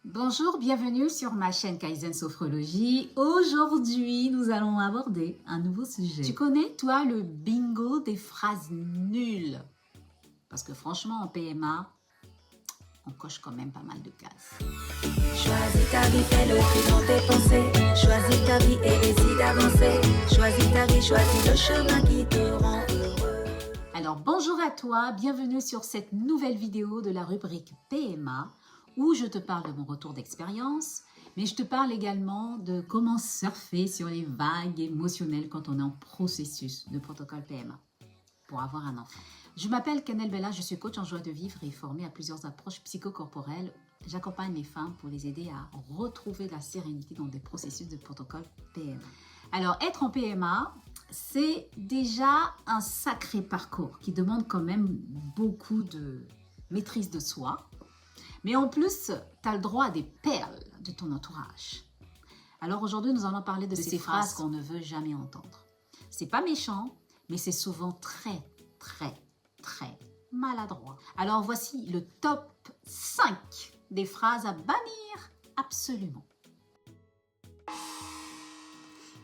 Bonjour, bienvenue sur ma chaîne Kaizen Sophrologie. Aujourd'hui, nous allons aborder un nouveau sujet. Tu connais, toi, le bingo des phrases nulles? Parce que franchement, en PMA, on coche quand même pas mal de cases. Choisis ta vie, fais le tri dans tes pensées. Choisis ta vie et essaie d'avancer. Choisis ta vie, choisis le chemin qui te rend heureux. Alors, bonjour à toi, bienvenue sur cette nouvelle vidéo de la rubrique PMA, où je te parle de mon retour d'expérience, mais je te parle également de comment surfer sur les vagues émotionnelles quand on est en processus de protocole PMA pour avoir un enfant. Je m'appelle Canel Bella, je suis coach en joie de vivre et formée à plusieurs approches psychocorporelles. J'accompagne les femmes pour les aider à retrouver la sérénité dans des processus de protocole PMA. Alors, être en PMA, c'est déjà un sacré parcours qui demande quand même beaucoup de maîtrise de soi. Mais en plus, tu as le droit à des perles de ton entourage. Alors aujourd'hui, nous allons parler de ces phrases qu'on ne veut jamais entendre. C'est pas méchant, mais c'est souvent très maladroit. Alors voici le top 5 des phrases à bannir absolument.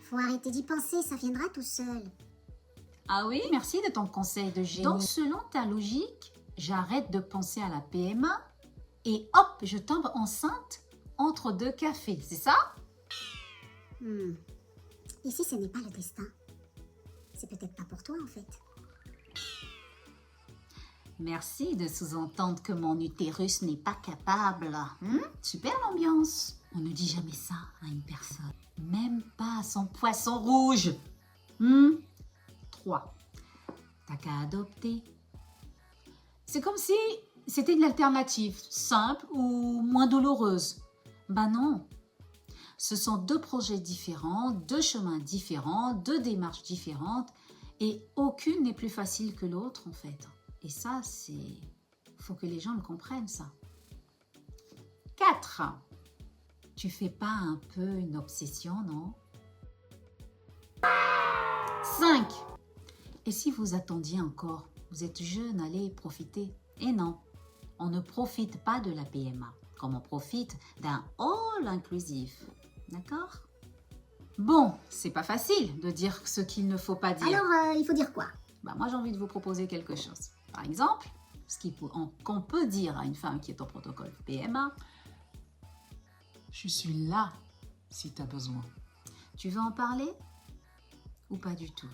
Faut arrêter d'y penser, ça viendra tout seul. Ah oui, merci de ton conseil de génie. Donc selon ta logique, j'arrête de penser à la PMA et hop, je tombe enceinte entre deux cafés, c'est ça? Et si ce n'est pas le destin? C'est peut-être pas pour toi en fait. Merci de sous-entendre que mon utérus n'est pas capable. Super l'ambiance. On ne dit jamais ça à une personne. Même pas à son poisson rouge. 3. T'as qu'à adopter. C'est comme si c'était une alternative simple ou moins douloureuse. Ben non. Ce sont deux projets différents, deux chemins différents, deux démarches différentes et aucune n'est plus facile que l'autre en fait. Et ça, c'est... faut que les gens le comprennent, ça. 4. Tu fais pas un peu une obsession, non? 5. Et si vous attendiez encore? Vous êtes jeune, allez, profitez. Et non, on ne profite pas de la PMA, comme on profite d'un all inclusif. D'accord? Bon, c'est pas facile de dire ce qu'il ne faut pas dire. Alors, il faut dire quoi? Moi, j'ai envie de vous proposer quelque chose. Par exemple, qu'on peut dire à une femme qui est en protocole PMA, je suis là si tu as besoin. Tu veux en parler ou pas du tout?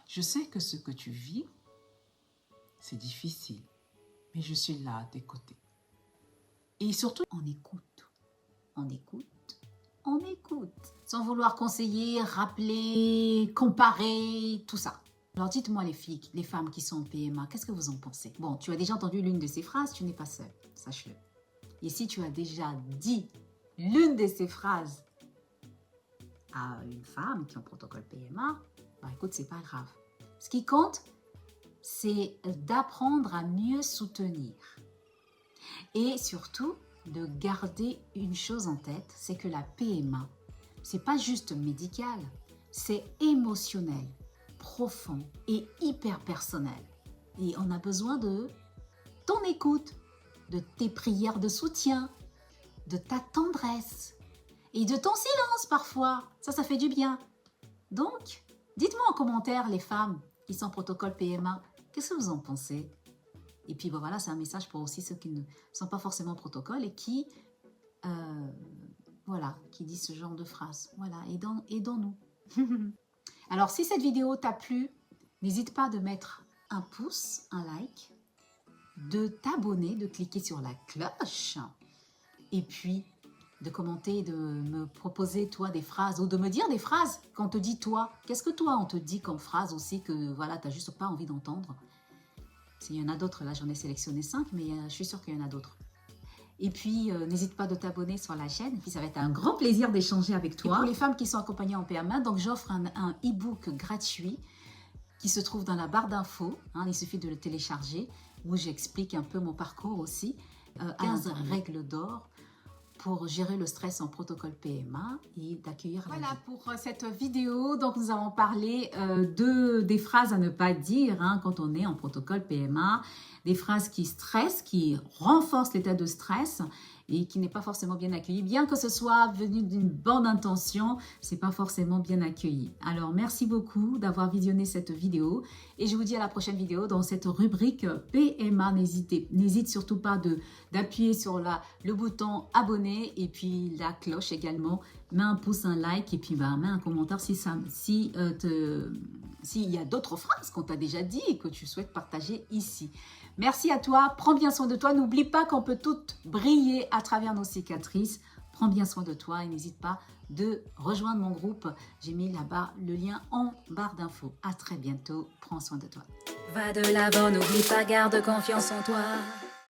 Je sais que ce que tu vis, c'est difficile, mais je suis là à tes côtés. Et surtout, on écoute. On écoute. On écoute. Sans vouloir conseiller, rappeler, comparer, tout ça. Alors dites-moi les filles, les femmes qui sont en PMA, qu'est-ce que vous en pensez? Bon, tu as déjà entendu l'une de ces phrases, tu n'es pas seule, sache-le. Et si tu as déjà dit l'une de ces phrases à une femme qui est en protocole PMA, écoute, c'est pas grave. Ce qui compte, c'est d'apprendre à mieux soutenir. Et surtout, de garder une chose en tête, c'est que la PMA, c'est pas juste médical, c'est émotionnel, profond et hyper personnel. Et on a besoin de ton écoute, de tes prières de soutien, de ta tendresse et de ton silence parfois. Ça fait du bien. Donc, dites-moi en commentaire les femmes qui sont en protocole PMA, qu'est-ce que vous en pensez? Et puis voilà, c'est un message pour aussi ceux qui ne sont pas forcément en protocole et qui disent ce genre de phrases. Voilà, aidons-nous. Alors, si cette vidéo t'a plu, n'hésite pas de mettre un pouce, un like, de t'abonner, de cliquer sur la cloche et puis de commenter, de me proposer, toi, des phrases ou de me dire des phrases qu'on te dit, toi. Qu'est-ce que toi, on te dit comme phrase aussi que, voilà, tu n'as juste pas envie d'entendre? Il y en a d'autres, là, j'en ai sélectionné 5, mais je suis sûre qu'il y en a d'autres. Et puis, n'hésite pas de t'abonner sur la chaîne. Et puis, ça va être un grand plaisir d'échanger avec toi. Et pour les femmes qui sont accompagnées en PMA, donc j'offre un e-book gratuit qui se trouve dans la barre d'infos. Il suffit de le télécharger, où j'explique un peu mon parcours aussi. 15 règles d'or pour gérer le stress en protocole PMA et d'accueillir la vie. Voilà pour cette vidéo. Donc, nous avons parlé des phrases à ne pas dire quand on est en protocole PMA, des phrases qui stressent, qui renforcent l'état de stress et qui n'est pas forcément bien accueilli. Bien que ce soit venu d'une bonne intention, c'est pas forcément bien accueilli. Alors, merci beaucoup d'avoir visionné cette vidéo et je vous dis à la prochaine vidéo dans cette rubrique PMA. N'hésite surtout pas d'appuyer sur le bouton abonner et puis la cloche également. Mets un pouce, un like et puis mets un commentaire s'il y a d'autres phrases qu'on t'a déjà dit et que tu souhaites partager ici. Merci à toi, prends bien soin de toi. N'oublie pas qu'on peut toutes briller à travers nos cicatrices. Prends bien soin de toi et n'hésite pas de rejoindre mon groupe. J'ai mis là-bas le lien en barre d'infos. À très bientôt, prends soin de toi. Va de l'avant, n'oublie pas, garde confiance en toi.